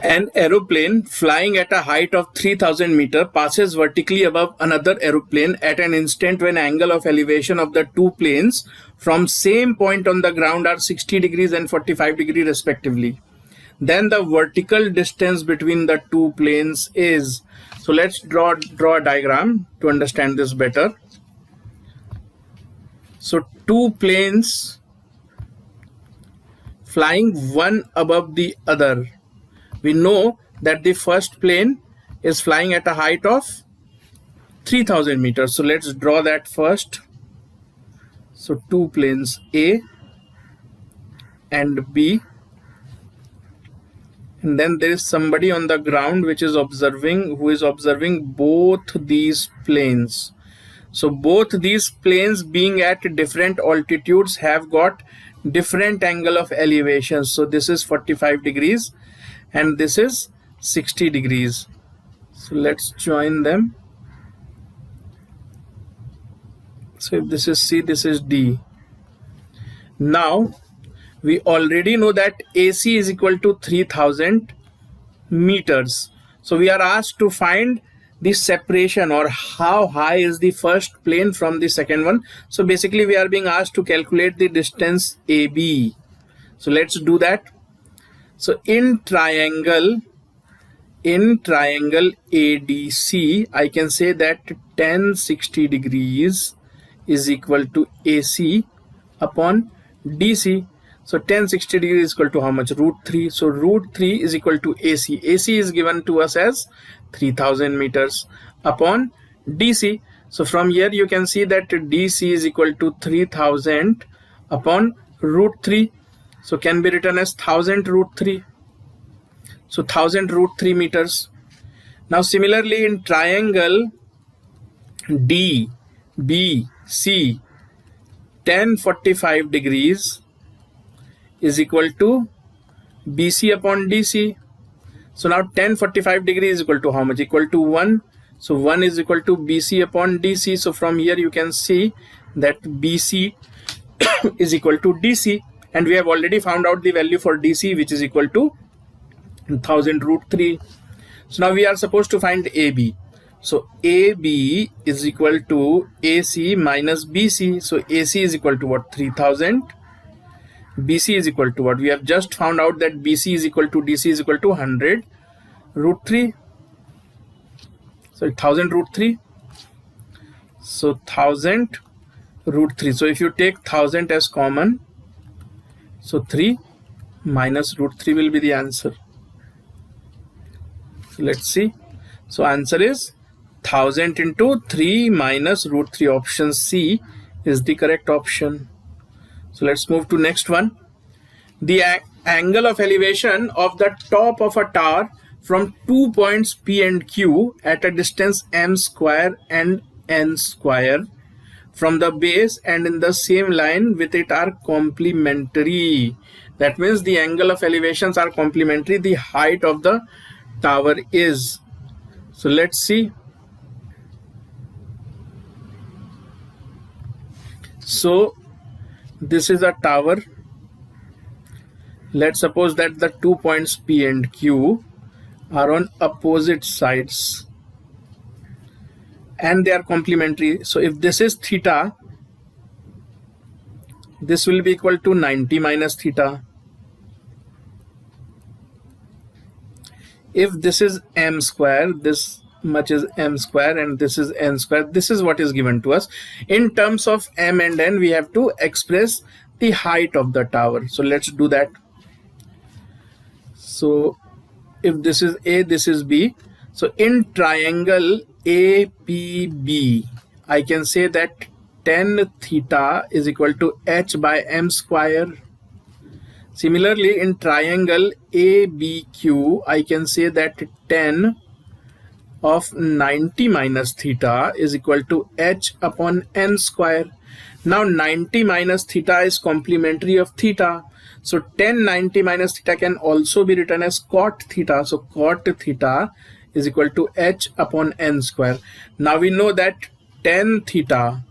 An aeroplane flying at a height of 3000 meters passes vertically above another aeroplane at an instant when angle of elevation of the two planes from same point on the ground are 60 degrees and 45 degrees respectively. Then the vertical distance between the two planes is. So let's draw a diagram to understand this better. So two planes flying one above the other. We know that the first plane is flying at a height of 3000 meters. So let's draw that first. So two planes A and B, and then there is somebody on the ground who is observing both these planes. So both these planes being at different altitudes have got different angle of elevation. So this is 45 degrees and this is 60 degrees. So let's join them. So if this is C, this is D. Now we already know that AC is equal to 3000 meters. So we are asked to find the separation, or how high is the first plane from the second one. So basically we are being asked to calculate the distance AB. So let's do that. So in triangle ADC, I can say that tan 60 degrees is equal to AC upon DC. So tan 60 degrees is equal to how much? √3. So √3 is equal to AC. AC is given to us as 3000 meters upon DC. So from here you can see that DC is equal to 3000 upon √3. So can be written as 1000 √3. So 1000 √3 meters. Now similarly in triangle DBC, tan 45 degrees is equal to BC upon DC. So now tan 45 degrees is equal to how much? Equal to 1. So 1 is equal to BC upon DC. So from here you can see that BC is equal to DC, and we have already found out the value for DC, which is equal to 1000 √3. So now we are supposed to find AB. So AB is equal to AC minus BC. So AC is equal to what? 3000. BC is equal to what? We have just found out that BC is equal to DC is equal to 100 √3. So 1000 √3. So 1000 √3. So if you take 1000 as common, so 3 minus √3 will be the answer. So let's see. So answer is 1000 into 3 minus √3. Option C is the correct option. So let's move to next one. The angle of elevation of the top of a tower from 2 points P and Q at a distance m square and n square from the base and in the same line with it are complementary. That means the angle of elevations are complementary. The height of the tower is. So let's see. So this is a tower. Let's suppose that the 2 points P and Q are on opposite sides and they are complementary. So if this is theta, this will be equal to 90 minus theta. If this is m square, this much is m square and this is n square, this is what is given to us. In terms of m and n, we have to express the height of the tower. So let's do that. So if this is A, this is B. So in triangle APB, I can say that tan theta is equal to h by m square. Similarly, in triangle ABQ, I can say that tan of 90 minus theta is equal to h upon n square. Now 90 minus theta is complementary of theta. So tan 90 minus theta can also be written as cot theta. So cot theta is equal to h upon n square. Now we know that tan theta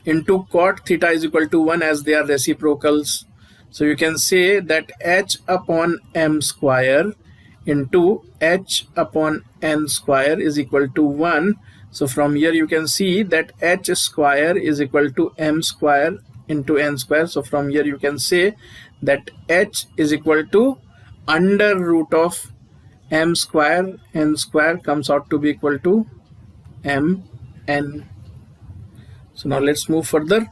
into cot theta is equal to 1 as they are reciprocals. So you can say that h upon m square into h upon n square is equal to 1. So from here you can see that h square is equal to m square into n square. So from here you can say that h is equal to under root of m square, n square comes out to be equal to mn. So now let's move further.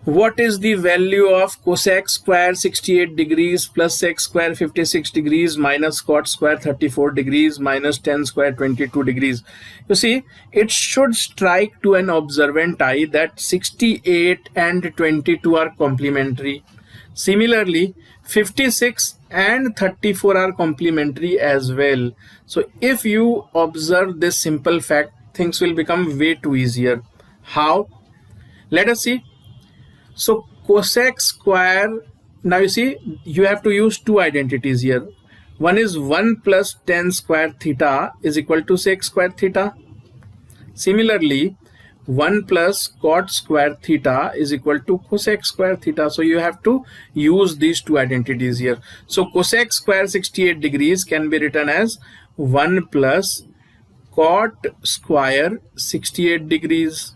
What is the value of cosec square 68 degrees plus sec square 56 degrees minus cot square 34 degrees minus tan square 22 degrees? You see, it should strike to an observant eye that 68 and 22 are complementary. Similarly, 56 and 34 are complementary as well. So if you observe this simple fact, things will become way too easier. How? Let us see. So cosec square, now you see you have to use two identities here. One is 1 plus tan square theta is equal to sec square theta. Similarly, 1 plus cot square theta is equal to cosec square theta. So you have to use these two identities here. So cosec square 68 degrees can be written as 1 plus cot square 68 degrees.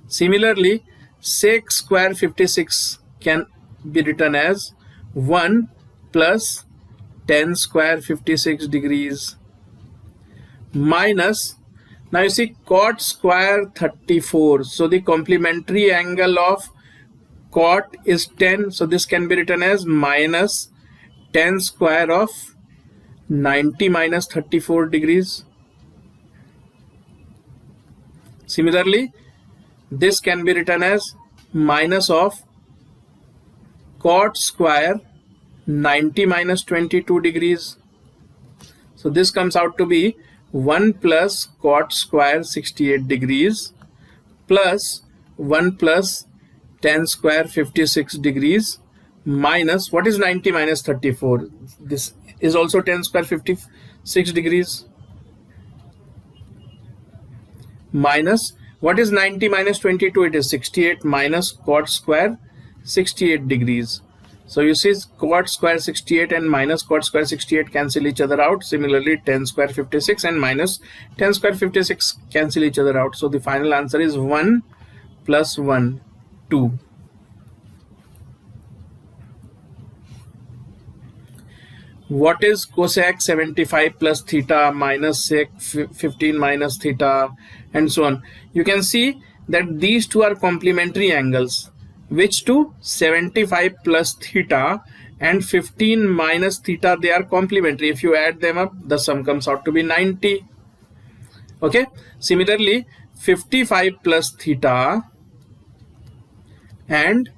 Similarly, sec square 56 can be written as 1 plus tan square 56 degrees minus, now you see, cot square 34. So the complementary angle of cot is 10. So this can be written as minus tan square of 90 minus 34 degrees. Similarly, this can be written as minus of cot square 90 minus 22 degrees. So this comes out to be 1 plus cot square 68 degrees plus 1 plus tan square 56 degrees minus, what is 90 minus 34? This is also tan square 56 degrees minus, what is 90 minus 22? It is 68 minus cot square 68 degrees. So you see cot square 68 and minus cot square 68 cancel each other out. Similarly, tan square 56 and minus tan square 56 cancel each other out. So the final answer is 1 plus 1, 2. What is cosec 75 plus theta minus sec 15 minus theta and so on? You can see that these two are complementary angles. Which two? 75 plus theta and 15 minus theta, they are complementary. If you add them up, the sum comes out to be 90. Okay. Similarly, 55 plus theta and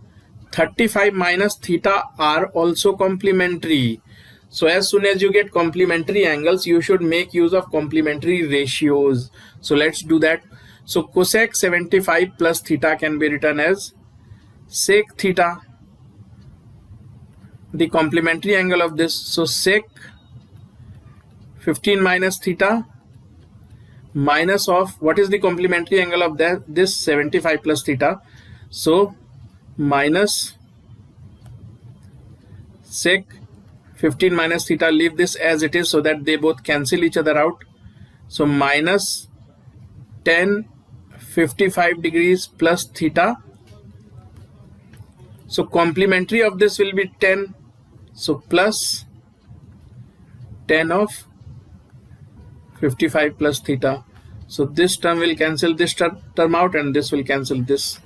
35 minus theta are also complementary. So as soon as you get complementary angles, you should make use of complementary ratios. So let's do that. So cosec 75 plus theta can be written as sec theta, the complementary angle of this. So sec 15 minus theta minus of, what is the complementary angle of that? This 75 plus theta. So minus sec 15 minus theta, leave this as it is so that they both cancel each other out. So minus tan 55 degrees plus theta. So complementary of this will be 10. So plus tan of 55 plus theta. So this term will cancel this term out and this will cancel this.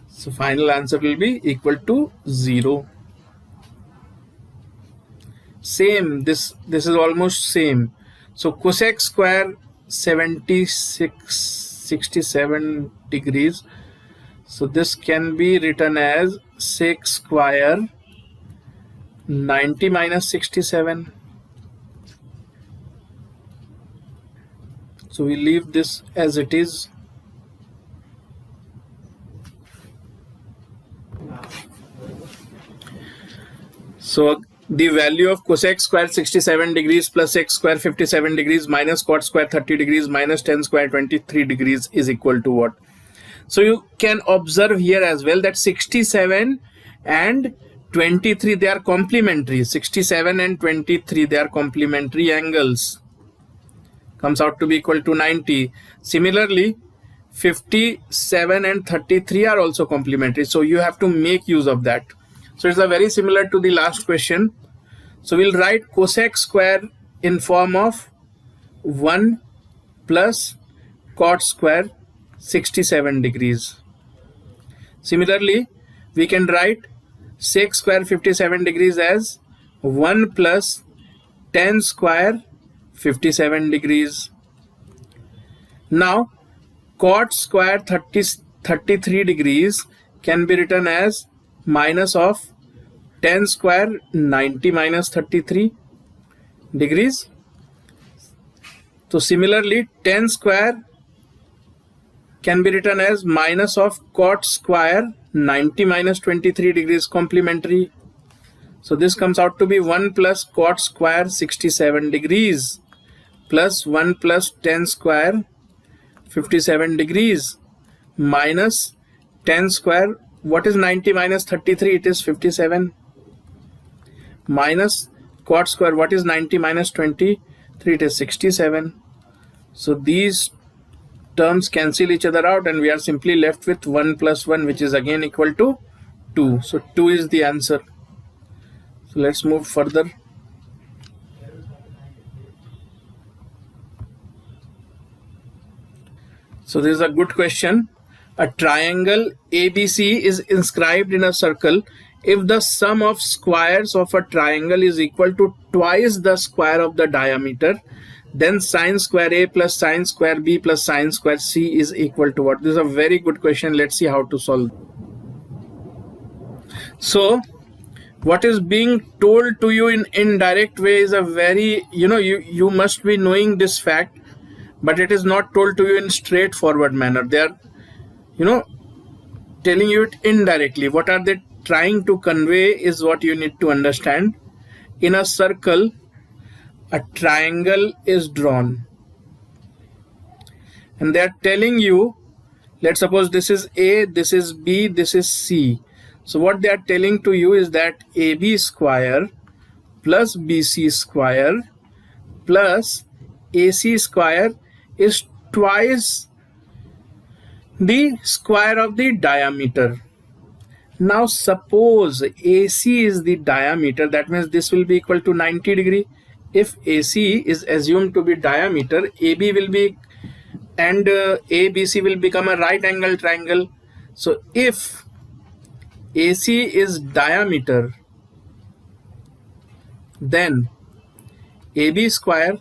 So final answer will be equal to 0. Same, this is almost same. So cosec square 67 degrees. So this can be written as sec square 90 minus 67. So we leave this as it is. So the value of cosec square 67 degrees plus sec square 57 degrees minus cot square 30 degrees minus tan square 23 degrees is equal to what? So you can observe here as well that 67 and 23, they are complementary. 67 and 23, they are complementary angles. Comes out to be equal to 90. Similarly, 57 and 33 are also complementary. So you have to make use of that. So it's a very similar to the last question. So we'll write cosec square in form of 1 plus cot square 67 degrees. Similarly, we can write sec square 57 degrees as 1 plus tan square 57 degrees. Now, cot square 33 degrees can be written as minus of tan square 90 minus 33 degrees. So similarly, tan square can be written as minus of cot square 90 minus 23 degrees complementary. So this comes out to be 1 plus cot square 67 degrees plus 1 plus tan square 57 degrees minus tan square. What is 90 minus 33? It is 57. Minus cot square. What is 90 minus 23? It is 67. So these terms cancel each other out and we are simply left with 1 plus 1, which is again equal to 2. So 2 is the answer. So let's move further. So this is a good question. A triangle ABC is inscribed in a circle if the sum of squares of a triangle is equal to twice the square of the diameter. Then sine square A plus sine square B plus sine square C is equal to what? This is a very good question. Let's see how to solve. So what is being told to you in indirect way is a very, you must be knowing this fact, but it is not told to you in straightforward manner. They are, telling you it indirectly. What are they trying to convey is what you need to understand. In a circle, a triangle is drawn and they are telling you, let's suppose this is A, this is B, this is C. So what they are telling to you is that AB square plus BC square plus AC square is twice the square of the diameter. Now suppose AC is the diameter, that means this will be equal to 90 degree. If AC is assumed to be diameter, AB will be and ABC will become a right angle triangle. So if AC is diameter, then AB square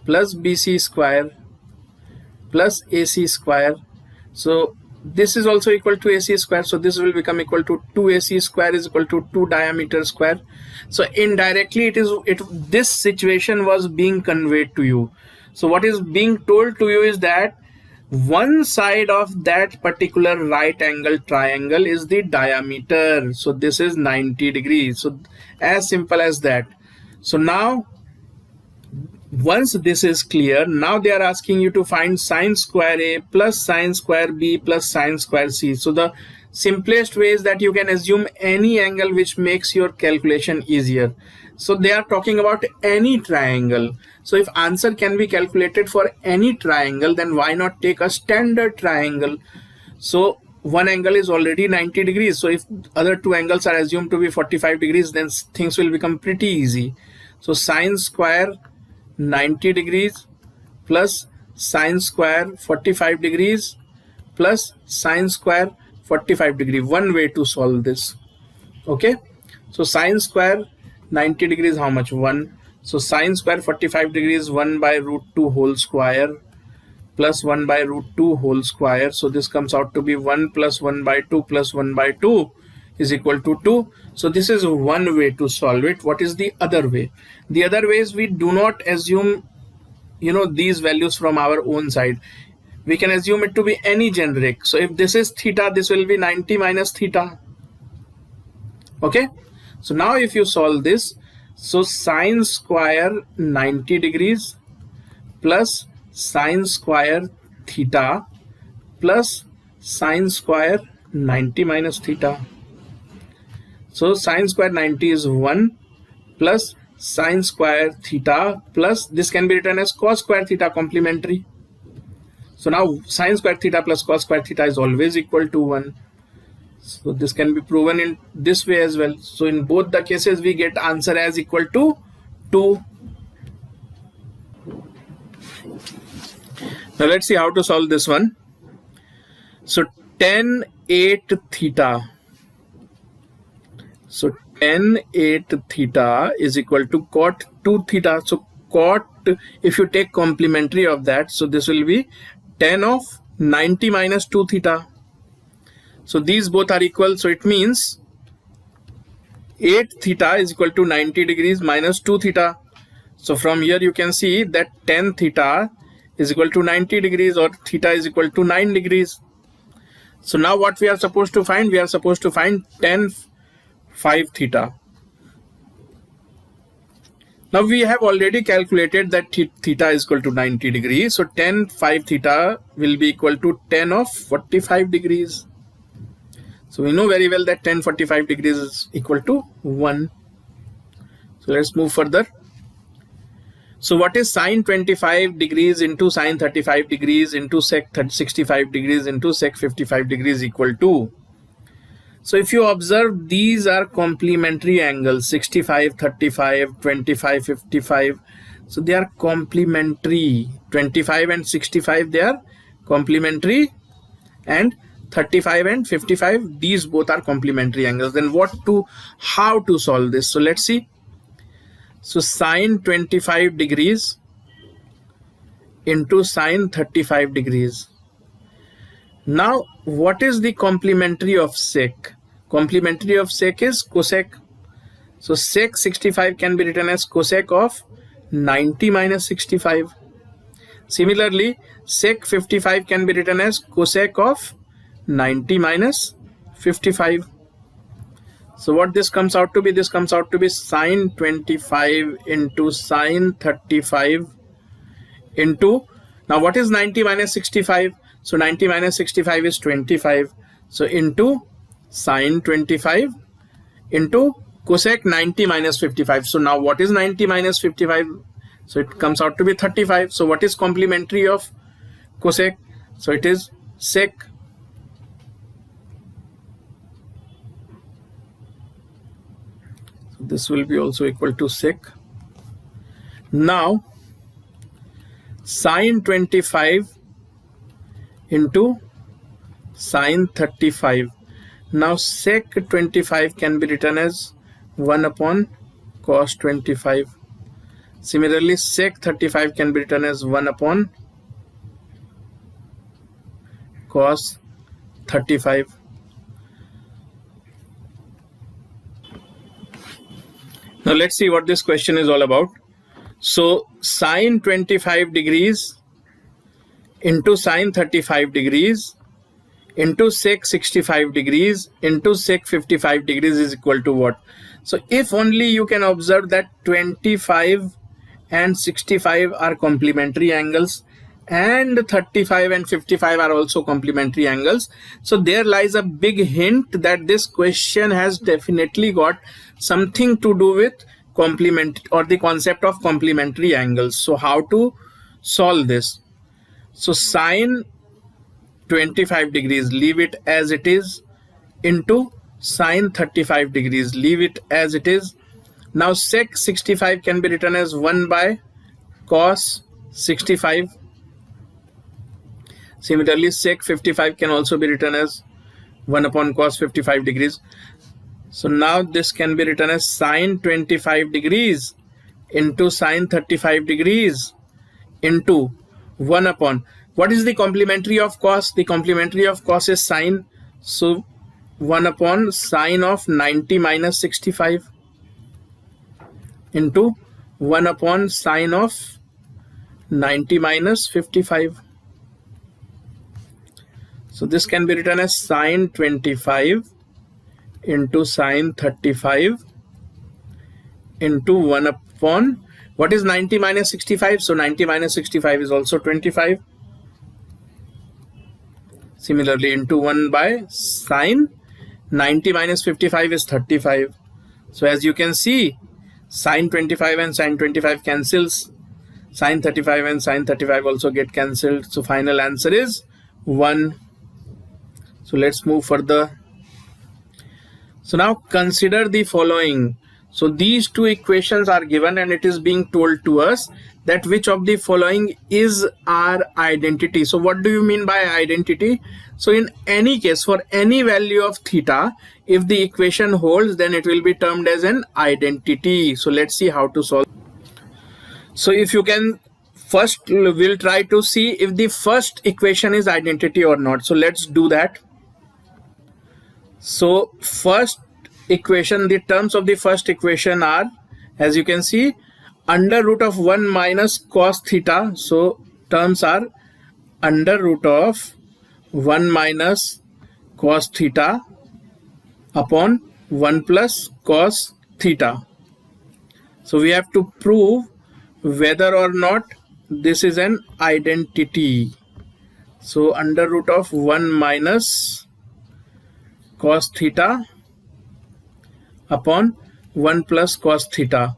plus BC square plus AC square. So this is also equal to AC square. So this will become equal to 2AC square is equal to 2 diameter square. So indirectly this situation was being conveyed to you. So what is being told to you is that one side of that particular right angle triangle is the diameter. So this is 90 degrees. So as simple as that. So now once this is clear, now they are asking you to find sine square A plus sine square B plus sine square C. So the simplest way is that you can assume any angle which makes your calculation easier. So they are talking about any triangle. So if answer can be calculated for any triangle, then why not take a standard triangle? So one angle is already 90 degrees. So if other two angles are assumed to be 45 degrees, then things will become pretty easy. So sine square 90 degrees plus sine square 45 degrees plus sine square 45 degree. One way to solve this. Okay. So sine square 90 degrees, how much? 1. So sine square 45 degrees 1 by root 2 whole square plus 1 by root 2 whole square. So this comes out to be 1 plus 1 by 2 plus 1 by 2 is equal to 2. So this is one way to solve it. What is the other way? The other way is we do not assume these values from our own side. We can assume it to be any generic. So if this is theta, this will be 90 minus theta. Okay. So now if you solve this, so sine square 90 degrees plus sine square theta plus sine square 90 minus theta. So sine square 90 is 1 plus sine square theta plus this can be written as cos square theta complementary. So now sine square theta plus cos square theta is always equal to 1. So this can be proven in this way as well. So in both the cases we get answer as equal to 2. Now let's see how to solve this one. So tan 8 theta. So tan 8 theta is equal to cot 2 theta. So cot, if you take complementary of that, so this will be tan of 90 minus 2 theta. So these both are equal. So it means 8 theta is equal to 90 degrees minus 2 theta. So from here you can see that tan theta is equal to 90 degrees or theta is equal to 9 degrees. So now what we are supposed to find? We are supposed to find tan 5 theta. Now we have already calculated that theta is equal to 90 degrees. So tan 5 theta will be equal to tan of 45 degrees. So we know very well that tan 45 degrees is equal to 1. So let's move further. So what is sine 25 degrees into sine 35 degrees into sec 65 degrees into sec 55 degrees equal to? So if you observe, these are complementary angles, 65, 35, 25, 55. So they are complementary. 25 and 65, they are complementary, and 35 and 55, these both are complementary angles. Then how to solve this? So let's see. So sine 25 degrees into sine 35 degrees. Now what is the complementary of sec? Complementary of sec is cosec. So sec 65 can be written as cosec of 90 minus 65. Similarly, sec 55 can be written as cosec of 90 minus 55. So what this comes out to be? This comes out to be sine 25 into sine 35 into, now what is 90 minus 65? So 90 minus 65 is 25. So into sine 25 into cosec 90 minus 55. So now what is 90 minus 55? So it comes out to be 35. So what is complementary of cosec? So it is sec. So this will be also equal to sec. Now sine 25 into sine 35. Now sec 25 can be written as 1 upon cos 25. Similarly, sec 35 can be written as 1 upon cos 35. Now let's see what this question is all about. So sine 25 degrees into sine 35 degrees into sec 65 degrees into sec 55 degrees is equal to what? So if only you can observe that 25 and 65 are complementary angles and 35 and 55 are also complementary angles. So there lies a big hint that this question has definitely got something to do with complement or the concept of complementary angles. So how to solve this? So sine 25 degrees, leave it as it is, into sine 35 degrees, leave it as it is. Now sec 65 can be written as 1 by cos 65. Similarly, sec 55 can also be written as 1 upon cos 55 degrees. So now this can be written as sine 25 degrees into sine 35 degrees into 1 upon, what is the complementary of cos? The complementary of cos is sine. So 1 upon sine of 90 minus 65 into 1 upon sine of 90 minus 55. So this can be written as sine 25 into sine 35 into 1 upon, what is 90 minus 65? So 90 minus 65 is also 25. Similarly, into 1 by sine 90 minus 55 is 35. So as you can see, sine 25 and sine 25 cancels. Sine 35 and sine 35 also get cancelled. So final answer is 1. So let's move further. So now consider the following. So these two equations are given and it is being told to us that which of the following is our identity. So what do you mean by identity? So in any case, for any value of theta, if the equation holds, then it will be termed as an identity. So let's see how to solve. So if you can, first we'll try to see if the first equation is identity or not. So let's do that. So first equation, the terms of the first equation are, as you can see, under root of 1 minus cos theta. So terms are under root of 1 minus cos theta upon 1 plus cos theta. So we have to prove whether or not this is an identity. So under root of 1 minus cos theta upon 1 plus cos theta.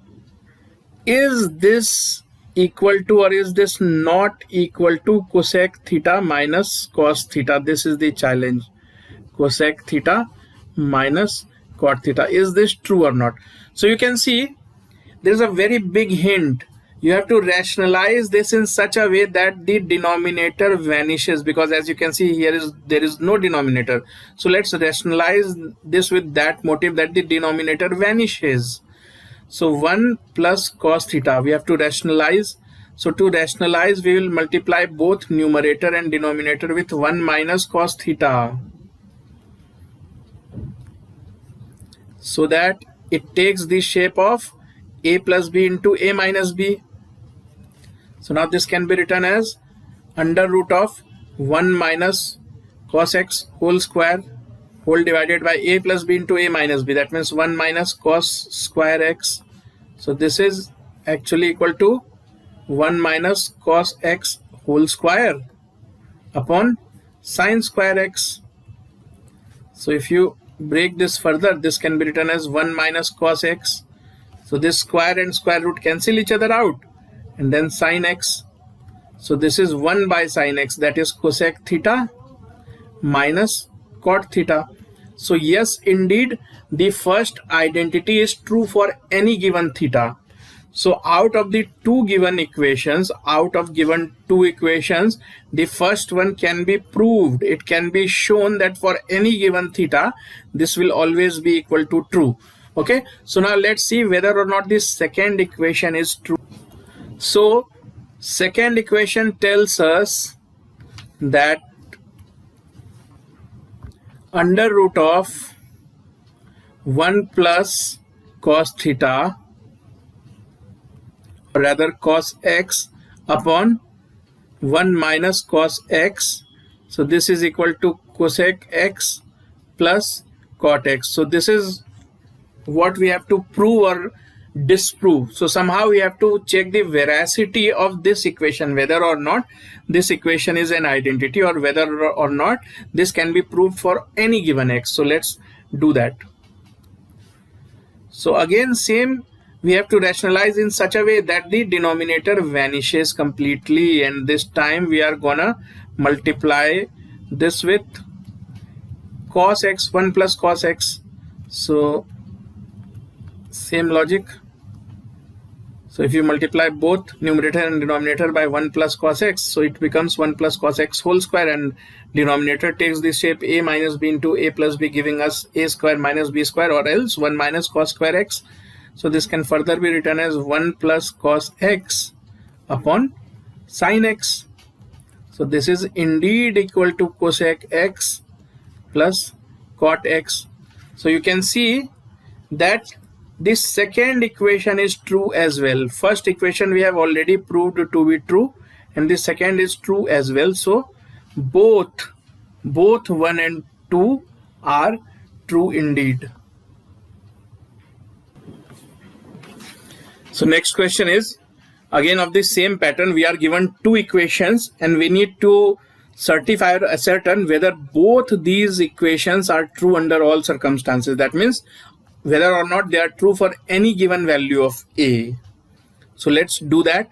Is this equal to or is this not equal to cosec theta minus cos theta? This is the challenge. Cosec theta minus cot theta. Is this true or not? So you can see there is a very big hint. You have to rationalize this in such a way that the denominator vanishes, because as you can see here there is no denominator. So let's rationalize this with that motive that the denominator vanishes. So 1 plus cos theta we have to rationalize. So to rationalize, we will multiply both numerator and denominator with 1 minus cos theta, so that it takes the shape of a plus b into a minus b. So now this can be written as under root of 1 minus cos x whole square whole divided by a plus b into a minus b. That means 1 minus cos square x. So this is actually equal to 1 minus cos x whole square upon sine square x. So if you break this further, this can be written as 1 minus cos x. So this square and square root cancel each other out, and then sine x. So this is 1 by sine x, that is cosec theta minus cot theta. So yes, indeed, the first identity is true for any given theta. So out of the two given equations, the first one can be proved. It can be shown that for any given theta, this will always be equal to true. Okay, so now let's see whether or not this second equation is true. So second equation tells us that under root of 1 plus cos theta, or rather cos x upon 1 minus cos x, so this is equal to cosec x plus cot x. So this is what we have to prove or disprove. So somehow we have to check the veracity of this equation, whether or not this equation is an identity or whether or not this can be proved for any given x. So let's do that. So again, same, we have to rationalize in such a way that the denominator vanishes completely, and this time we are gonna multiply this with cos x, 1 plus cos x. So same logic. So if you multiply both numerator and denominator by 1 plus cos x, so it becomes 1 plus cos x whole square, and denominator takes the shape a minus b into a plus b, giving us a square minus b square, or else 1 minus cos square x. So this can further be written as 1 plus cos x upon sin x. So this is indeed equal to cosec x plus cot x. So you can see that this second equation is true as well. First equation we have already proved to be true, and the second is true as well. So both 1 and 2 are true indeed. So next question is again of the same pattern. We are given two equations and we need to certify or ascertain whether both these equations are true under all circumstances. That means whether or not they are true for any given value of A. So let's do that.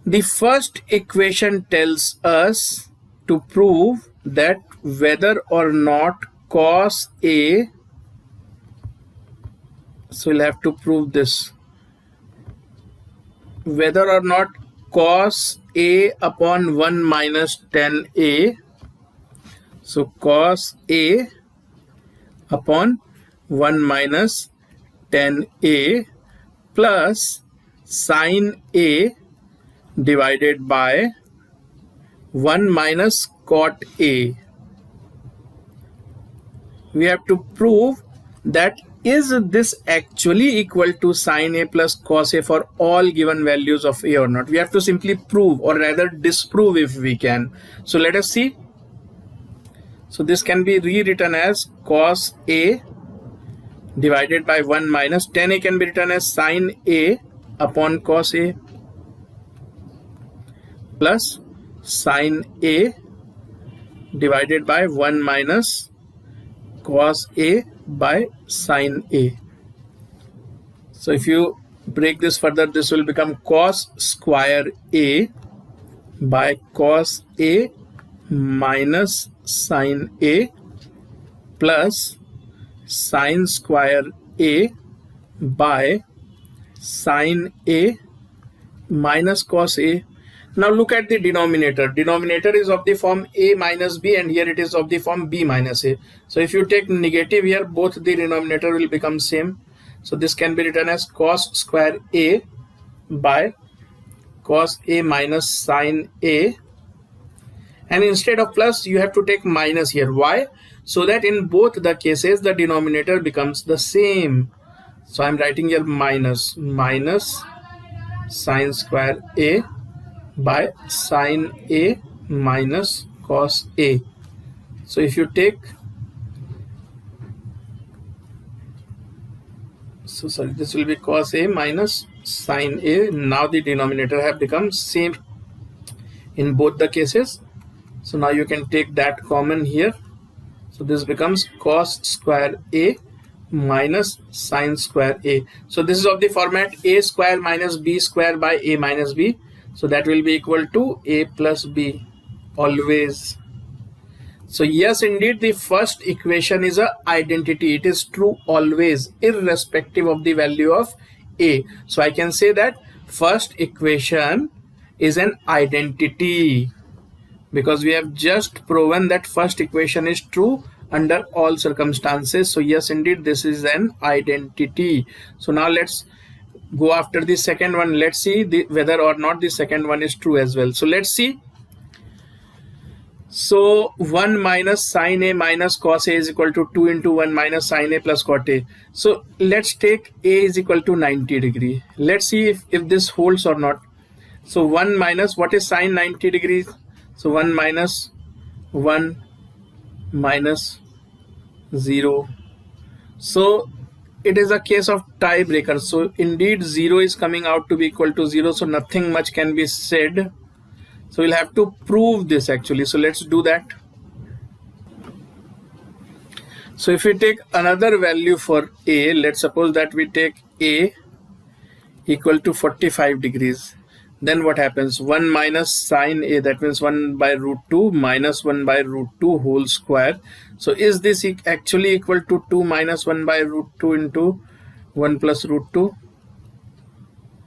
The first equation tells us to prove that whether or not cos A, so we'll have to prove this, whether or not cos A upon 1 minus tan A, so cos A upon 1 minus tan A plus sin A divided by 1 minus cot A. We have to prove that is this actually equal to sin A plus cos A for all given values of A or not. We have to simply prove, or rather disprove if we can. So let us see. So this can be rewritten as cos A divided by 1 minus tan A can be written as sin A upon cos A plus sin A divided by 1 minus cos A by sin A. So if you break this further, this will become cos square A by cos A minus sin A plus sin square A by sin A minus cos A. Now look at the denominator. Denominator is of the form A minus B, and here it is of the form B minus A. So if you take negative here, both the denominator will become same. So this can be written as cos square A by cos A minus sin A. And instead of plus, you have to take minus here. Why? So that in both the cases, the denominator becomes the same. So I'm writing here minus sin square A by sin A minus cos A. So if you take, this will be cos A minus sin A. Now the denominator have become same in both the cases. So now you can take that common here. So this becomes cos square A minus sin square A. So this is of the format A square minus B square by A minus B. So that will be equal to A plus B always. So yes, indeed, the first equation is a identity. It is true always, irrespective of the value of A. So I can say that first equation is an identity, because we have just proven that first equation is true under all circumstances. So yes, indeed, this is an identity. So now let's go after the second one. Let's see whether or not the second one is true as well. So let's see. So 1 minus sin A minus cos A is equal to 2 into 1 minus sin A plus cot A. So let's take A is equal to 90 degree. Let's see if this holds or not. So 1 minus, what is sin 90 degrees? So 1 minus 1 minus 0. So it is a case of tiebreaker. So indeed 0 is coming out to be equal to 0. So nothing much can be said. So we'll have to prove this actually. So let's do that. So if we take another value for A, let's suppose that we take A equal to 45 degrees. Then what happens? 1 minus sin A, that means 1 by root 2 minus 1 by root 2 whole square. So is this actually equal to 2 minus 1 by root 2 into 1 plus root 2?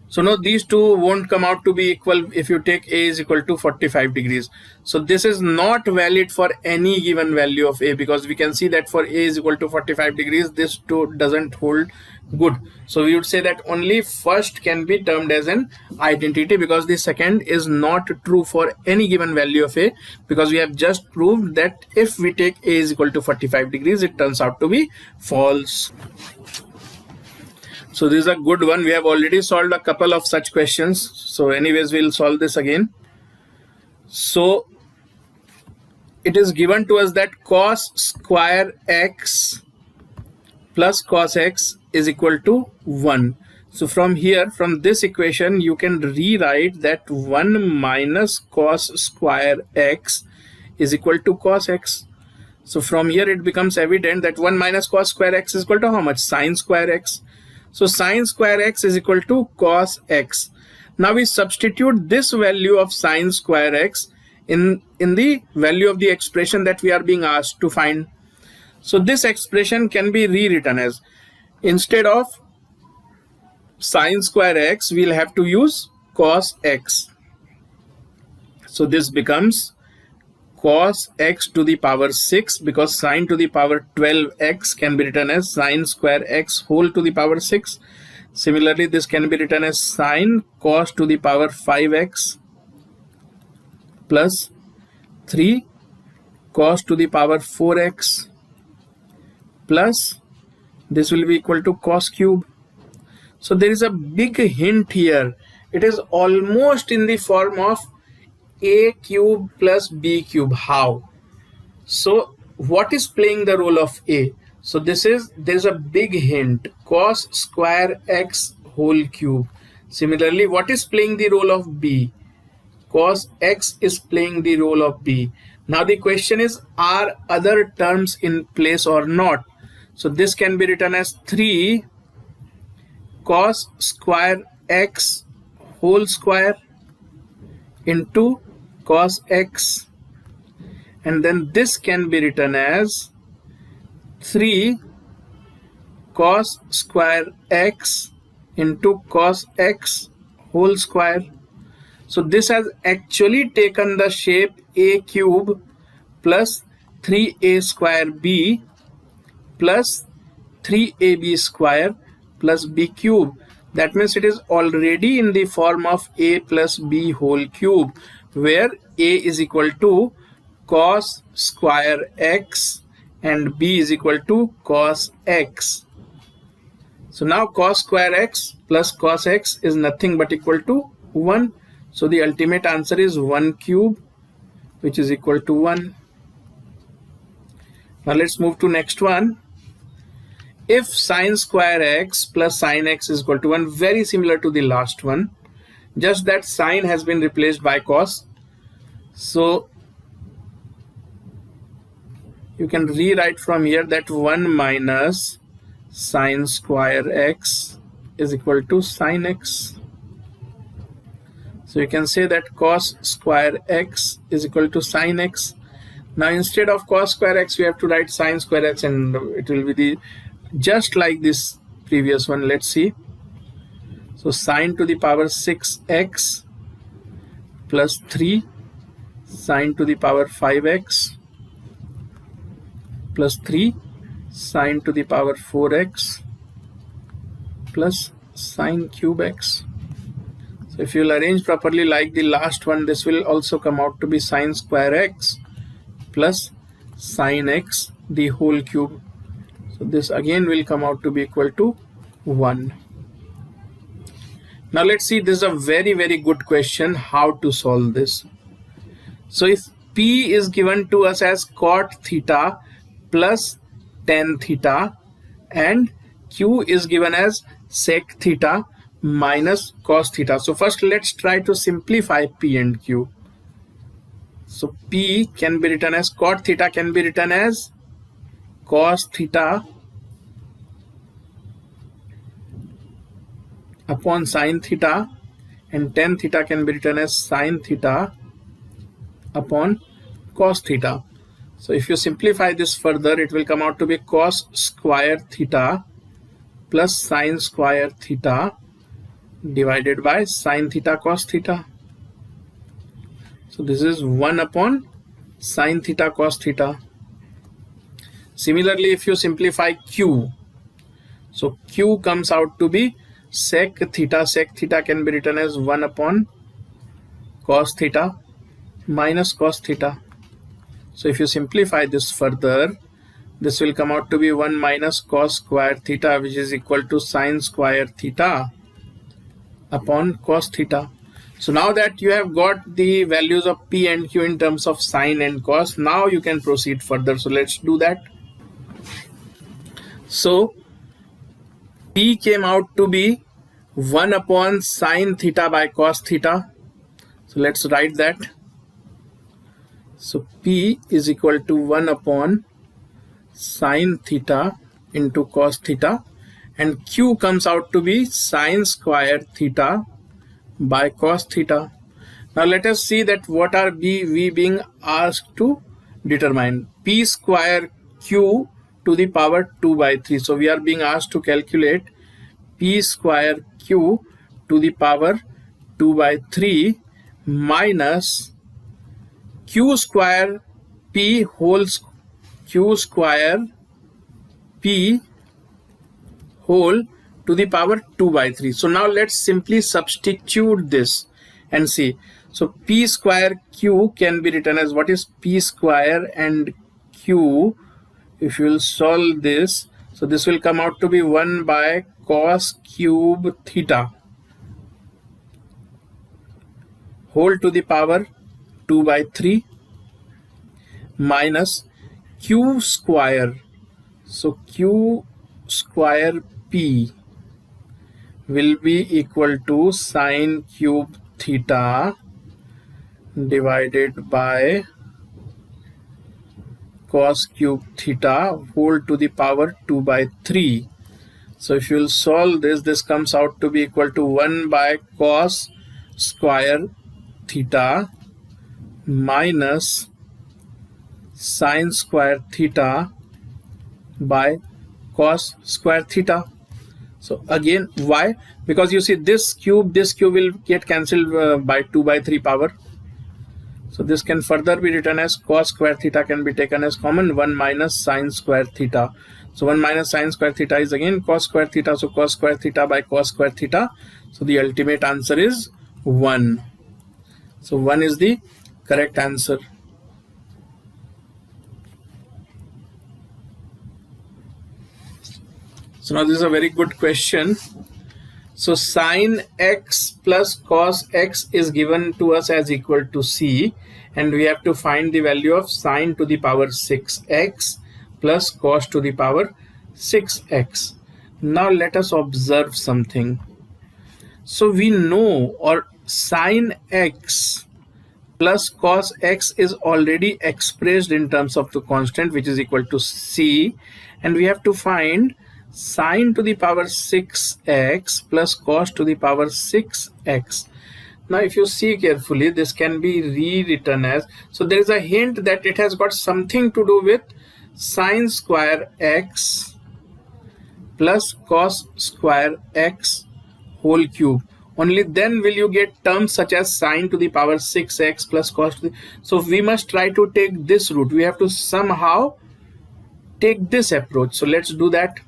So no, these two won't come out to be equal if you take A is equal to 45 degrees. So this is not valid for any given value of A, because we can see that for A is equal to 45 degrees, this two doesn't hold good. So we would say that only first can be termed as an identity, because the second is not true for any given value of A, because we have just proved that if we take A is equal to 45 degrees, it turns out to be false. So this is a good one. We have already solved a couple of such questions. So anyways, we'll solve this again. So it is given to us that cos square x plus cos x is equal to 1. So from here, from this equation, you can rewrite that 1 minus cos square x is equal to cos x. So from here it becomes evident that 1 minus cos square x is equal to how much? Sin square x. So sin square x is equal to cos x. Now we substitute this value of sin square x in the value of the expression that we are being asked to find. So this expression can be rewritten as, instead of sin square x, we'll have to use cos x. So this becomes cos x to the power 6, because sin to the power 12x can be written as sin square x whole to the power 6. Similarly, this can be written as sin cos to the power 5x plus 3 cos to the power 4x plus this will be equal to cos cube. So there is a big hint here. It is almost in the form of a cube plus b cube. How? So what is playing the role of a? So there's a big hint, cos square x whole cube. Similarly, what is playing the role of b? Cos x is playing the role of b. Now the question is, are other terms in place or not? So this can be written as 3 cos square x whole square into cos x, and then this can be written as 3 cos square x into cos x whole square. So this has actually taken the shape a cube plus 3a square b plus 3ab square plus b cube. That means it is already in the form of a plus b whole cube, where a is equal to cos square x and b is equal to cos x. So now cos square x plus cos x is nothing but equal to 1. So the ultimate answer is 1 cube, which is equal to 1. Now let's move to next one. If sin square x plus sin x is equal to 1, very similar to the last one, just that sin has been replaced by cos. So you can rewrite from here that 1 minus sin square x is equal to sin x. So you can say that cos square x is equal to sin x. Now instead of cos square x, we have to write sin square x, and it will be the just like this previous one. Let's see. So sin to the power 6x plus 3 sin to the power 5x plus 3 sin to the power 4x plus sin cube x. So if you will arrange properly like the last one, this will also come out to be sin square x plus sin x the whole cube. So this again will come out to be equal to 1. Now let's see, this is a very good question, how to solve this. So if P is given to us as cot theta plus tan theta and Q is given as sec theta minus cos theta. So first let's try to simplify P and Q. So P can be written as cot theta, can be written as cos theta upon sin theta, and tan theta can be written as sin theta upon cos theta. So if you simplify this further, it will come out to be cos square theta plus sin square theta divided by sin theta cos theta. So this is 1 upon sin theta cos theta. Similarly, if you simplify Q, so Q comes out to be sec theta. Sec theta can be written as 1 upon cos theta minus cos theta. So if you simplify this further, this will come out to be 1 minus cos square theta, which is equal to sin square theta upon cos theta. So now that you have got the values of P and Q in terms of sin and cos, now you can proceed further. So let's do that. So P came out to be 1 upon sine theta by cos theta. So let's write that. So P is equal to 1 upon sine theta into cos theta, and Q comes out to be sine square theta by cos theta. Now let us see that what are we being asked to determine. P square Q to the power 2 by 3. So we are being asked to calculate P square Q to the power 2 by 3 minus Q square P whole Q square P whole to the power 2 by 3. So now let's simply substitute this and see. So P square Q can be written as, what is P square and Q? If you will solve this, so this will come out to be 1 by cos cube theta whole to the power 2 by 3 minus Q square. So Q square P will be equal to sine cube theta divided by cos cube theta whole to the power 2 by 3. So if you will solve this, this comes out to be equal to 1 by cos square theta minus sine square theta by cos square theta. So again, why? Because you see this cube will get cancelled by 2 by 3 power. So this can further be written as cos square theta can be taken as common, 1 minus sine square theta. So 1 minus sine square theta is again cos square theta. So cos square theta by cos square theta. So the ultimate answer is 1. So 1 is the correct answer. So now this is a very good question. So sine x plus cos x is given to us as equal to c, and we have to find the value of sine to the power 6x plus cos to the power 6x. Now let us observe something. So we know, or sine x plus cos x is already expressed in terms of the constant, which is equal to c, and we have to find sine to the power 6x plus cos to the power 6x. Now if you see carefully, this can be rewritten as, so there is a hint that it has got something to do with sine square x plus cos square x whole cube. Only then will you get terms such as sine to the power 6x plus cos to the, so we must try to take this route. We have to somehow take this approach. So let's do that.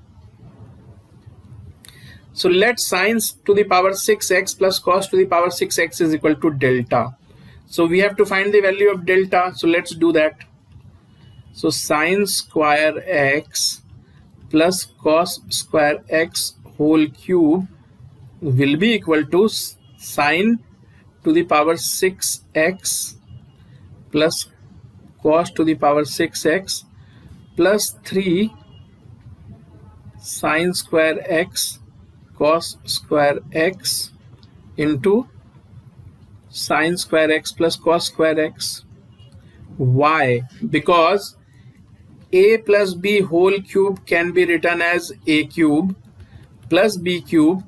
So let sine to the power 6x plus cos to the power 6x is equal to delta. So we have to find the value of delta. So let's do that. So sine square x plus cos square x whole cube will be equal to sine to the power 6x plus cos to the power 6x plus 3 sine square x cos square x into sine square x plus cos square x. Why? Because a plus b whole cube can be written as a cube plus b cube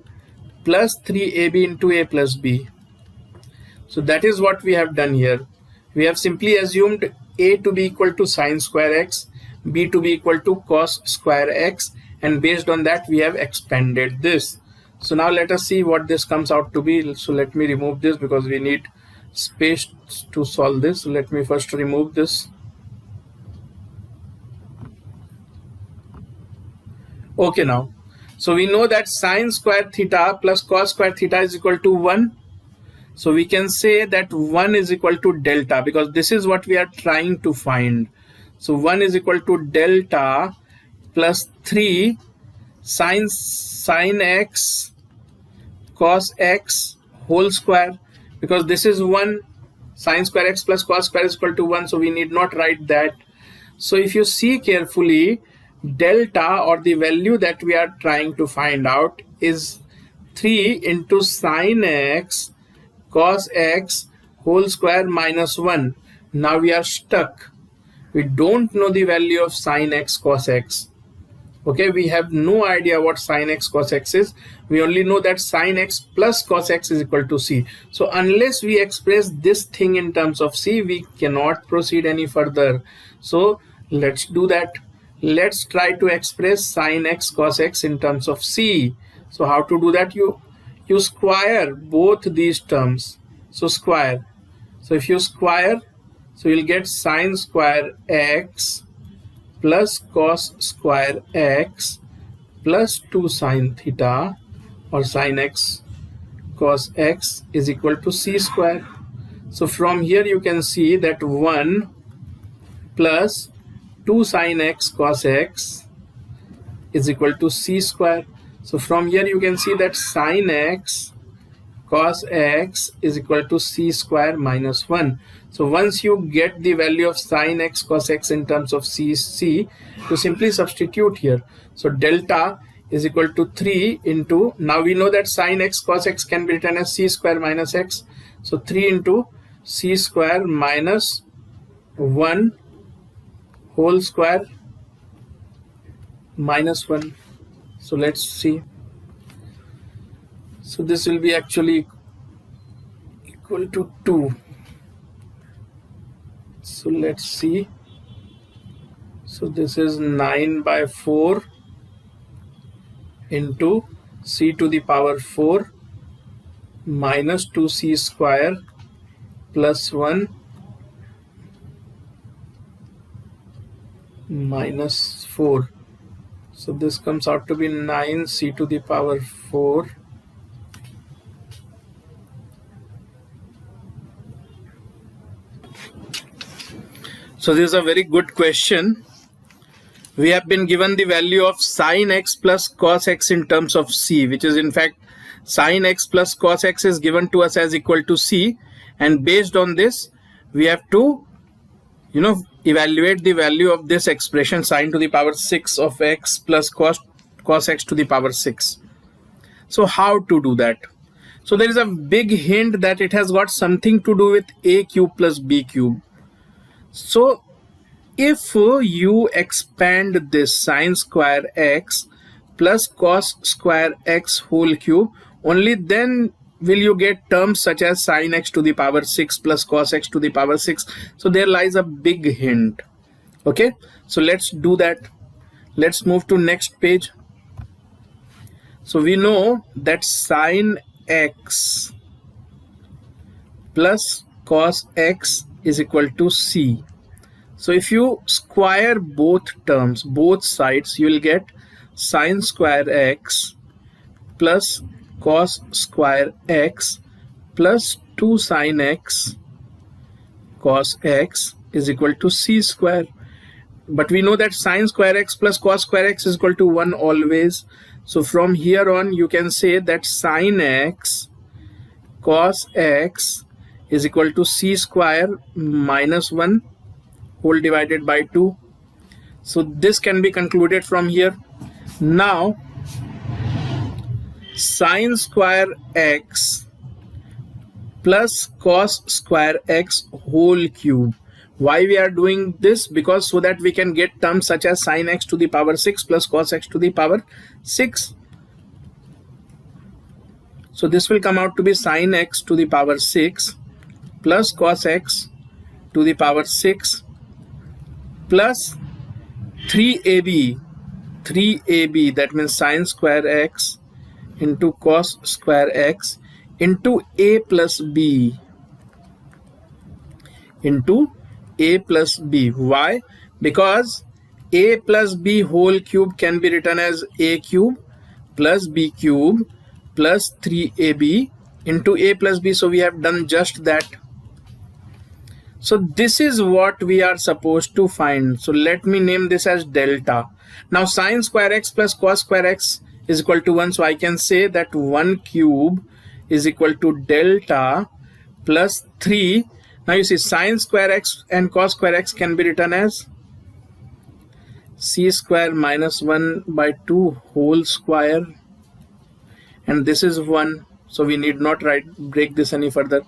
plus 3ab into a plus b. So that is what we have done here. We have simply assumed a to be equal to sine square x, b to be equal to cos square x, and based on that we have expanded this. So now let us see what this comes out to be. So let me remove this because we need space to solve this. So let me first remove this. Okay, now so we know that sine square theta plus cos square theta is equal to 1. So we can say that 1 is equal to delta, because this is what we are trying to find. So 1 is equal to delta plus 3 sine x cos x whole square, because this is 1. Sine square x plus cos square is equal to 1, so we need not write that. So if you see carefully, delta, or the value that we are trying to find out, is 3 into sine x cos x whole square minus 1. Now we are stuck. We don't know the value of sine x cos x. Okay, we have no idea what sine x cos x is. We only know that sine x plus cos x is equal to c. So unless we express this thing in terms of c, we cannot proceed any further. So let's do that. Let's try to express sine x cos x in terms of c. So how to do that? You square both these terms. So square. So if you square, so you'll get sine square x plus cos square x plus 2 sine theta or sine x cos x is equal to c square. So from here you can see that 1 plus 2 sine x cos x is equal to c square. So from here you can see that sine x cos x is equal to c square minus 1. So once you get the value of sine x cos x in terms of c, you simply substitute here. So delta is equal to 3 into, now we know that sine x cos x can be written as c square minus x. So 3 into c square minus 1 whole square minus 1. So let's see. So this will be actually equal to 2. So let's see. So this is 9 by 4 into c to the power 4 minus 2c square plus 1 minus 4. So this comes out to be 9c to the power 4 So this is a very good question. We have been given the value of sine x plus cos x in terms of c, which is in fact sine x plus cos x is given to us as equal to c, and based on this we have to evaluate the value of this expression sine to the power 6 of x plus cos x to the power 6. So how to do that? So there is a big hint that it has got something to do with a cube plus b cube. So if you expand this sine square x plus cos square x whole cube, only then will you get terms such as sine x to the power 6 plus cos x to the power 6. So there lies a big hint. Okay, so let's do that. Let's move to next page. So we know that sine x plus cos x is equal to c. So if you square both terms, both sides, you will get sine square x plus cos square x plus 2 sine x cos x is equal to c square. But we know that sine square x plus cos square x is equal to 1 always. So from here on you can say that sine x cos x is equal to c square minus 1 whole divided by 2. So this can be concluded from here. Now sine square x plus cos square x whole cube. Why we are doing this? Because so that we can get terms such as sine x to the power 6 plus cos x to the power 6. So this will come out to be sine x to the power 6 plus cos x to the power 6 plus 3ab, that means sine square x into cos square x into a plus b into a plus b. Why? Because a plus b whole cube can be written as a cube plus b cube plus 3ab into a plus b. So we have done just that. So this is what we are supposed to find. So let me name this as delta. Now sine square x plus cos square x is equal to 1. So I can say that 1 cube is equal to delta plus 3. Now you see sine square x and cos square x can be written as c square minus 1 by 2 whole square. and this is 1. So we need not break this any further.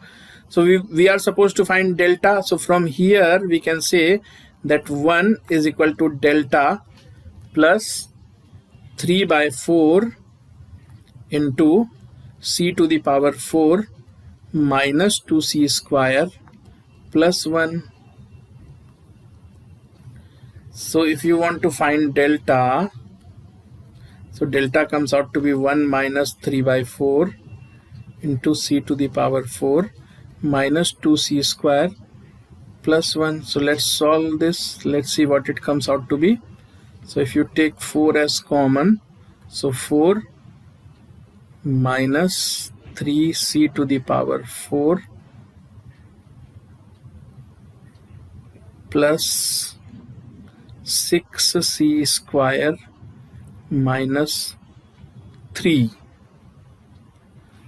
So we are supposed to find delta. So from here we can say that 1 is equal to delta plus 3 by 4 into c to the power 4 minus 2c square plus 1. So if you want to find delta, so delta comes out to be 1 minus 3 by 4 into c to the power 4 minus 2c square plus 1. So let's solve this. Let's see what it comes out to be. So if you take 4 as common, so 4 minus 3c to the power 4 plus 6c square minus 3.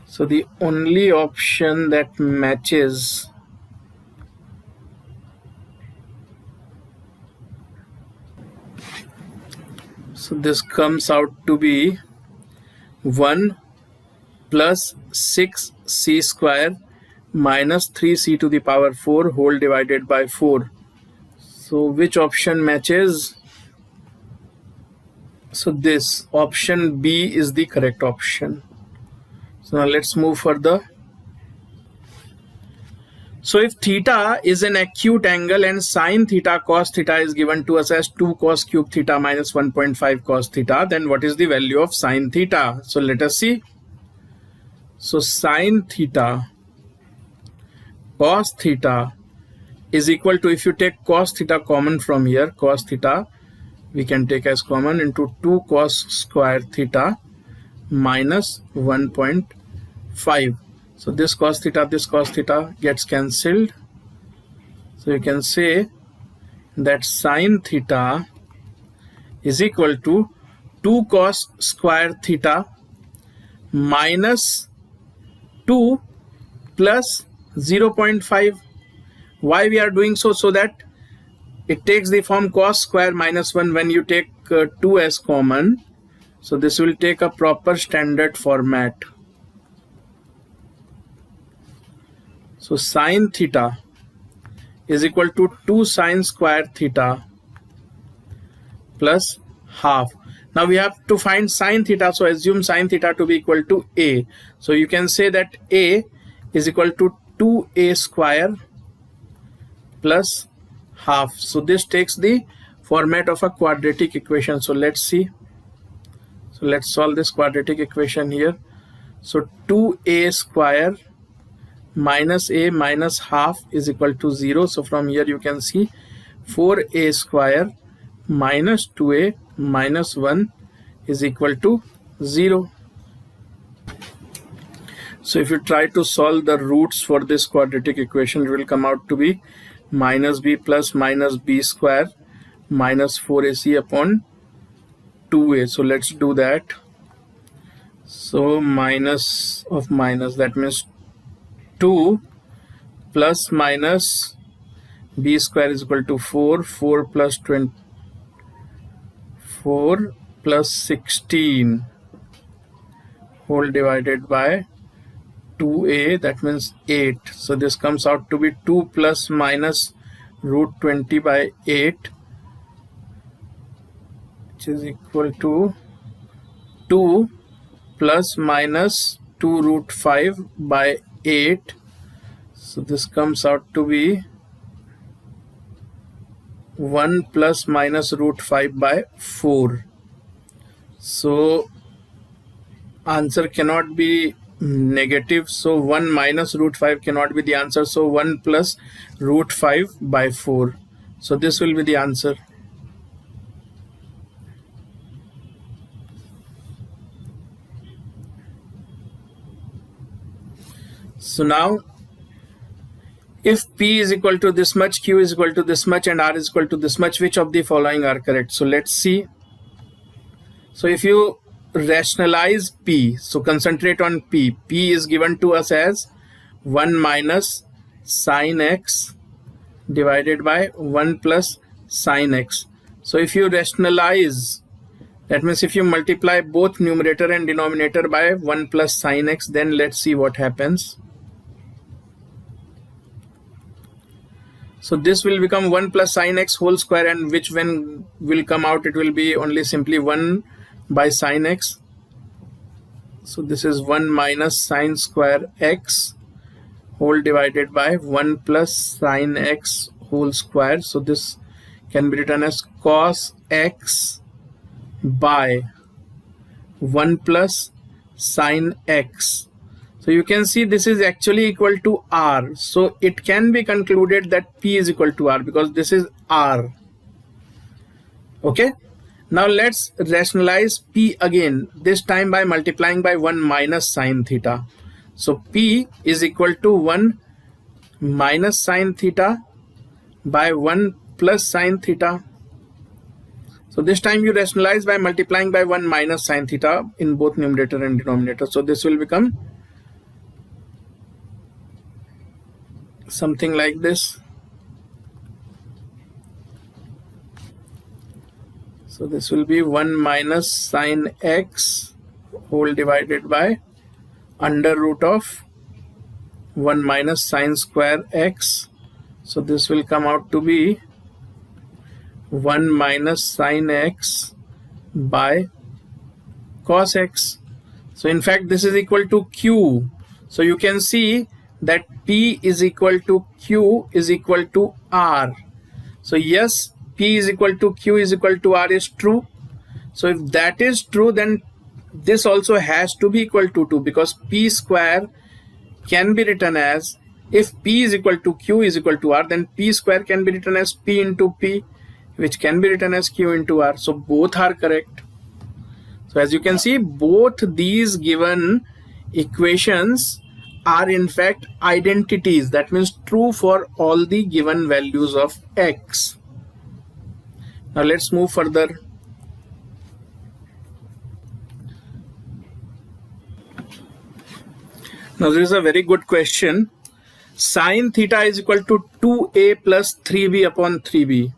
So the only option that matches so this comes out to be 1 plus 6c square minus 3c to the power 4 whole divided by 4. So which option matches? So this option B is the correct option. So now let's move further. So if theta is an acute angle and sine theta cos theta is given to us as 2 cos cube theta minus 1.5 cos theta, then what is the value of sine theta? So let us see. So sine theta cos theta is equal to, if you take cos theta common from here, cos theta we can take as common, into 2 cos square theta minus 1.5. So this cos theta gets cancelled. So you can say that sine theta is equal to 2 cos square theta minus 2 plus 0.5. Why we are doing so? So that it takes the form cos square minus 1 when you take 2 as common. So this will take a proper standard format. So sine theta is equal to 2 sine square theta plus half. Now we have to find sine theta, so assume sine theta to be equal to A. So you can say that A is equal to 2A square plus half. So this takes the format of a quadratic equation. So let's see. So let's solve this quadratic equation here. So 2A square minus A minus half is equal to 0. So from here you can see 4A square minus 2A minus 1 is equal to 0. So if you try to solve the roots for this quadratic equation, it will come out to be minus b plus minus b square minus 4ac upon 2a. So let's do that. So minus of minus, that means 2 plus minus b square is equal to 4. 4 plus 24 plus 16 whole divided by 2a, that means 8. So this comes out to be 2 plus minus root 20 by 8, which is equal to 2 plus minus 2 root 5 by 8. So this comes out to be 1 plus minus root 5 by 4. So answer cannot be negative, so 1 minus root 5 cannot be the answer. So 1 plus root 5 by 4. So this will be the answer. So now if P is equal to this much, Q is equal to this much, and R is equal to this much, which of the following are correct? So let's see. So if you rationalize P, so concentrate on P. P is given to us as 1 minus sine x divided by 1 plus sine x. So if you rationalize That means if you multiply both numerator and denominator by 1 plus sine x, then let's see what happens. So this will become 1 plus sine x whole square, and which when will come out, it will be only simply 1 by sine x. So this is 1 minus sine square x whole divided by 1 plus sine x whole square. So this can be written as cos x by 1 plus sine x. So you can see this is actually equal to r. So it can be concluded that p is equal to r because this is r. Okay. Now let's rationalize p again, this time by multiplying by 1 minus sine theta. So p is equal to 1 minus sine theta by 1 plus sine theta. So this time you rationalize by multiplying by 1 minus sine theta in both numerator and denominator. So this will become something like this. So this will be 1 minus sine x whole divided by under root of 1 minus sine square x. So this will come out to be 1 minus sine x by cos x. So in fact this is equal to q. So you can see that p is equal to q is equal to r. So yes, p is equal to q is equal to r is true. So if that is true, then this also has to be equal to 2, because p square can be written as, if p is equal to q is equal to r, then p square can be written as p into p, which can be written as q into r. So both are correct. So as you can see, both these given equations are in fact identities. That means true for all the given values of x. Now let's move further. Now this is a very good question. Sine theta is equal to 2a plus 3b upon 3b.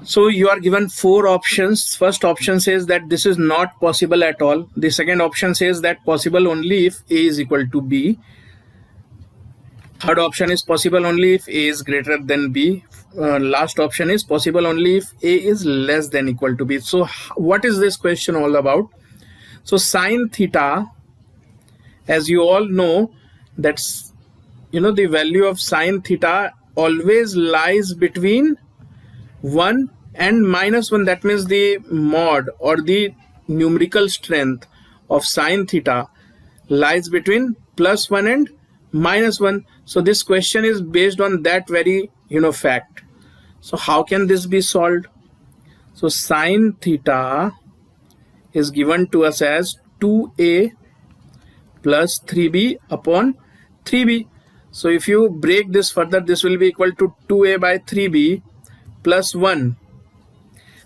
So you are given 4 options. First option says that this is not possible at all. The second option says that possible only if a is equal to b. Third option is possible only if a is greater than b. Last option is possible only if a is less than equal to b. So what is this question all about? So sine theta, as you all know, that's, the value of sine theta always lies between 1 and minus 1. That means the mod or the numerical strength of sine theta lies between plus 1 and minus 1. So this question is based on that very fact. So how can this be solved? So sine theta is given to us as 2a plus 3b upon 3b. So if you break this further, this will be equal to 2a by 3b plus 1.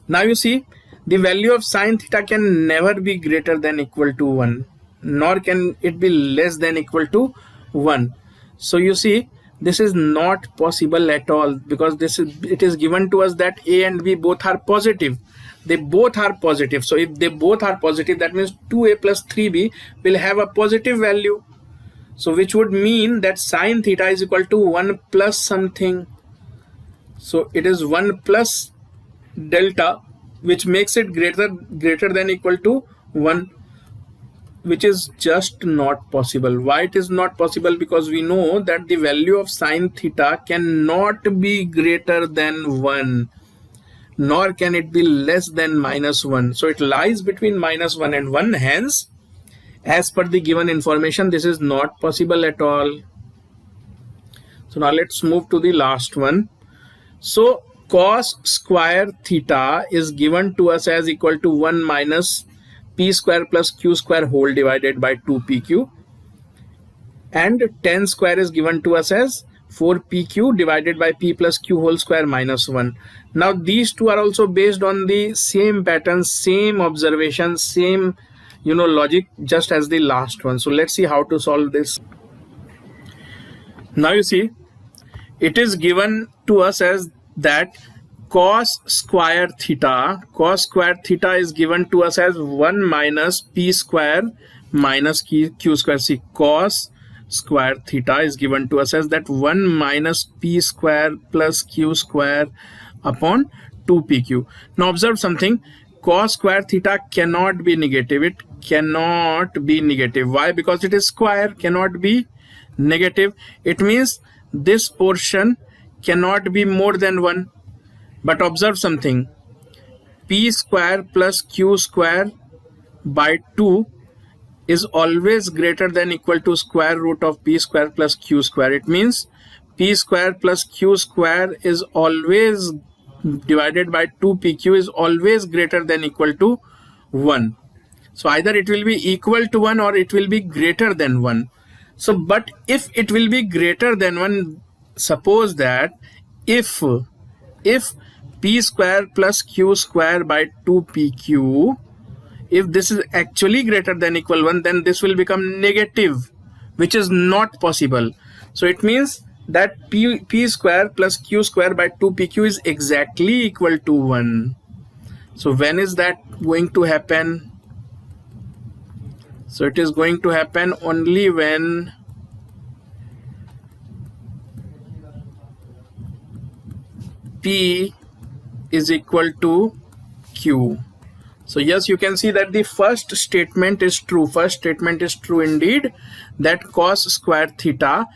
Now you see, the value of sine theta can never be greater than equal to 1, nor can it be less than equal to 1. So you see, this is not possible at all, because it is given to us that a and b both are positive. They both are positive. So if they both are positive, that means 2a plus 3b will have a positive value. So which would mean that sine theta is equal to 1 plus something. So it is 1 plus delta, which makes it greater than equal to 1, which is just not possible. Why it is not possible? Because we know that the value of sine theta cannot be greater than 1, nor can it be less than minus 1. So it lies between minus 1 and 1. Hence, as per the given information, this is not possible at all. So now let's move to the last one. So cos square theta is given to us as equal to 1 minus p square plus q square whole divided by 2pq, and tan square is given to us as 4pq divided by p plus q whole square minus 1. Now these two are also based on the same pattern, same observation, same logic, just as the last one. So let's see how to solve this. Now you see, it is given to us as that cos square theta is given to us as 1 minus p square minus q square. See, cos square theta is given to us as that 1 minus p square plus q square upon 2pq. Now observe something. Cos square theta cannot be negative. It cannot be negative. Why? Because it is square, cannot be negative. It means this portion cannot be more than 1. But observe something. P square plus q square by 2 is always greater than equal to square root of p square plus q square. It means p square plus q square is always divided by 2pq is always greater than equal to 1. So either it will be equal to 1 or it will be greater than 1. So but if it will be greater than 1, suppose that if p square plus q square by 2pq, if this is actually greater than equal 1, then this will become negative, which is not possible. So it means that p square plus q square by 2pq is exactly equal to 1. So when is that going to happen? So it is going to happen only when p is equal to q. So yes, you can see that the first statement is true. First statement is true indeed, that cos square theta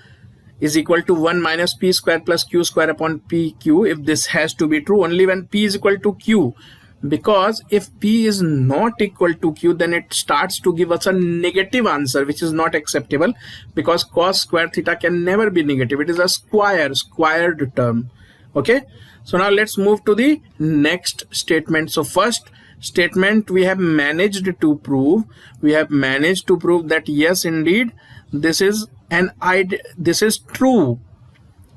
is equal to 1 minus p square plus q square upon pq. If this has to be true only when p is equal to q, because if p is not equal to q, then it starts to give us a negative answer, which is not acceptable, because cos square theta can never be negative. It is a squared term. Okay, so now let's move to the next statement. So first statement we have managed to prove. We have managed to prove that yes, indeed, this is this is true,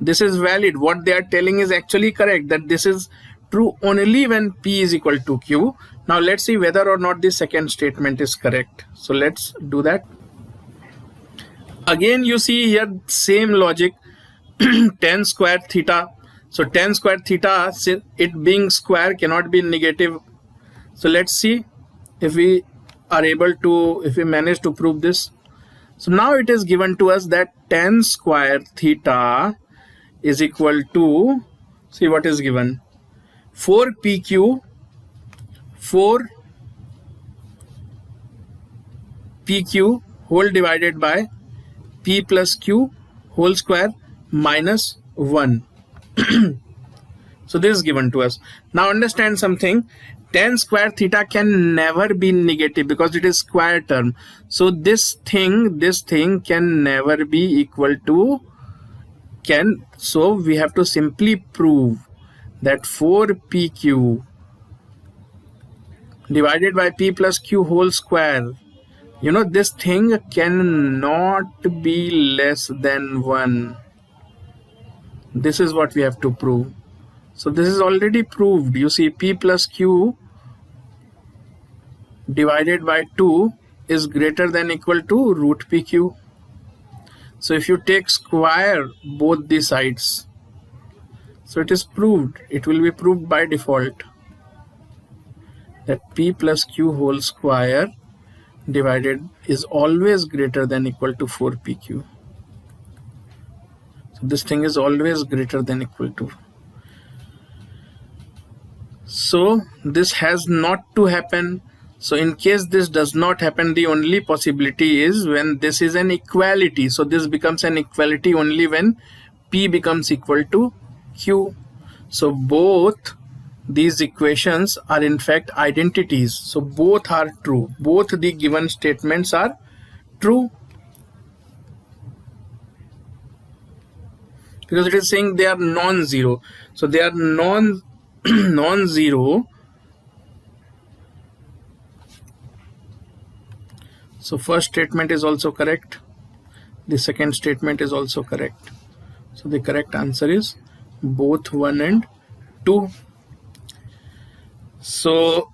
this is valid. What they are telling is actually correct, that this is true only when p is equal to q. Now let's see whether or not the second statement is correct. So let's do that. Again, you see here same logic. Tan square theta. So tan square theta, it being square, cannot be negative. So let's see if we are able to, if we manage to prove this. So now it is given to us that tan square theta is equal to, see what is given, 4pq whole divided by p plus q whole square minus 1. So this is given to us. Now understand something. Tan square theta can never be negative because it is square term. So this thing can never be equal to so we have to simply prove that 4pq divided by p plus q whole square, you know, this thing cannot be less than 1. This is what we have to prove. So this is already proved. You see, p plus q divided by 2 is greater than equal to root pq. So if you take square both the sides, so it is proved. It will be proved by default that p plus q whole square divided is always greater than equal to 4pq. So this thing is always greater than equal to. So this has not to happen. So in case this does not happen, the only possibility is when this is an equality. So this becomes an equality only when p becomes equal to q. So both these equations are in fact identities. So both are true. Both the given statements are true. Because it is saying they are non-zero. So they are non-zero. So first statement is also correct. The second statement is also correct. So the correct answer is both 1 and 2. So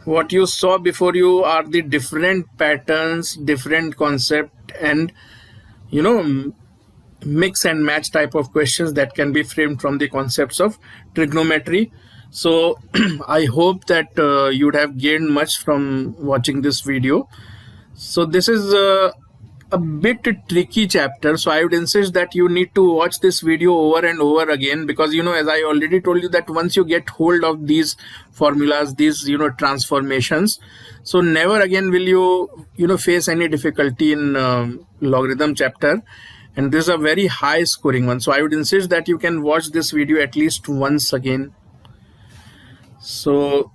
what you saw before you are the different patterns, different concept, and you know, mix and match type of questions that can be framed from the concepts of trigonometry. So I hope that you would have gained much from watching this video. So this is a bit tricky chapter, so I would insist that you need to watch this video over and over again, because as I already told you, that once you get hold of these formulas, these transformations, so never again will you face any difficulty in logarithm chapter. And this is a very high scoring one, so I would insist that you can watch this video at least once again. So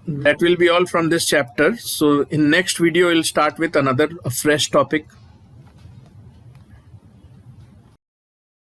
that will be all from this chapter. So in next video we'll start with a fresh topic.